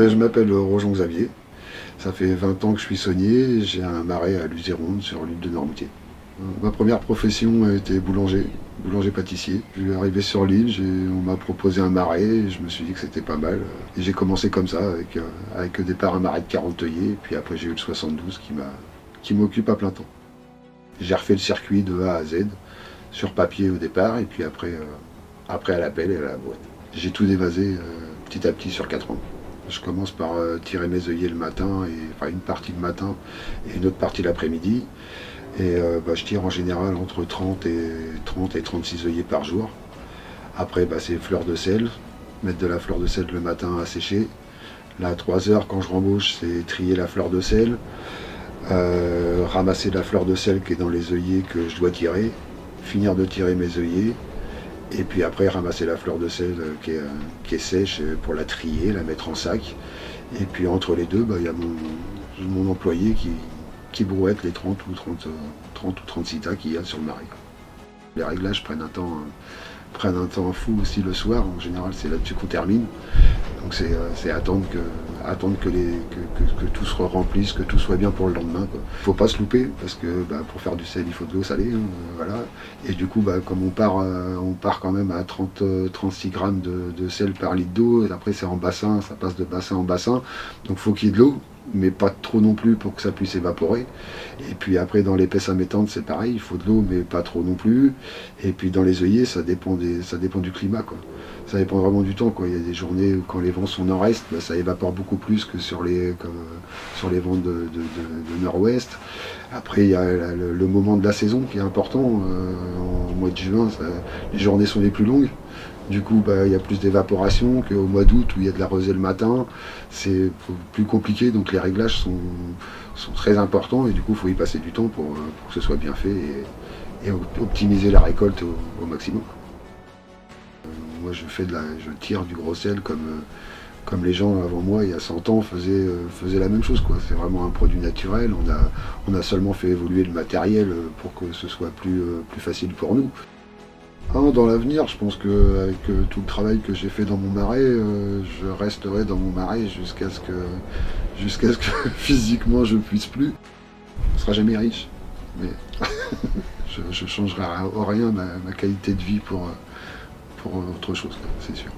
Je m'appelle Rojon Xavier. Ça fait 20 ans que je suis saunier. J'ai un marais à Luzeronde sur l'île de Noirmoutier. Ma première profession a été boulanger-pâtissier. Je suis arrivé sur l'île, on m'a proposé un marais et je me suis dit que c'était pas mal. Et j'ai commencé comme ça, avec au départ un marais de 40 œillets, et puis après j'ai eu le 72 qui m'occupe à plein temps. J'ai refait le circuit de A à Z, sur papier au départ, et puis après à la pelle et à la boîte. J'ai tout dévasé petit à petit sur 4 ans. Je commence par tirer mes œillets le matin, une partie le matin et une autre partie l'après-midi. Et je tire en général entre 30 et 36 œillets par jour. Après, c'est fleur de sel, mettre de la fleur de sel le matin à sécher. Là, à 3 heures, quand je rembauche, c'est trier la fleur de sel, ramasser la fleur de sel qui est dans les œillets que je dois tirer, finir de tirer mes œillets, et puis après ramasser la fleur de sel qui est sèche pour la trier, la mettre en sac. Et puis entre les deux, il y a mon employé qui brouette les 30 ou 36 tas qu'il y a sur le marais. Les réglages prennent un temps fou aussi le soir. En général, c'est là-dessus qu'on termine. Donc c'est attendre que tout se remplisse, que tout soit bien pour le lendemain. Il ne faut pas se louper, parce que pour faire du sel, il faut de l'eau salée. Voilà. Et du coup, comme on part quand même à 36 grammes de sel par litre d'eau, et après c'est en bassin, ça passe de bassin en bassin. Donc il faut qu'il y ait de l'eau, mais pas trop non plus pour que ça puisse évaporer. Et puis après dans l'épaisse amétante, c'est pareil, il faut de l'eau, mais pas trop non plus. Et puis dans les œillets, ça dépend du climat, quoi. Ça dépend vraiment du temps, quoi. Il y a des journées où quand les vents sont nord-est, ça évapore beaucoup plus que sur les vents de nord-ouest. Après, il y a le moment de la saison qui est important. En mois de juin, les journées sont les plus longues. Du coup, il y a plus d'évaporation qu'au mois d'août où il y a de la rosée le matin. C'est plus compliqué, donc les réglages sont très importants et du coup, il faut y passer du temps pour que ce soit bien fait et optimiser la récolte au maximum. Moi, je tire du gros sel comme les gens avant moi, il y a 100 ans, faisaient la même chose, quoi. C'est vraiment un produit naturel. On a seulement fait évoluer le matériel pour que ce soit plus facile pour nous. Dans l'avenir, je pense qu'avec tout le travail que j'ai fait dans mon marais, je resterai dans mon marais jusqu'à ce que physiquement je puisse plus. On ne sera jamais riche, mais je ne changerai en rien ma qualité de vie pour autre chose, c'est sûr.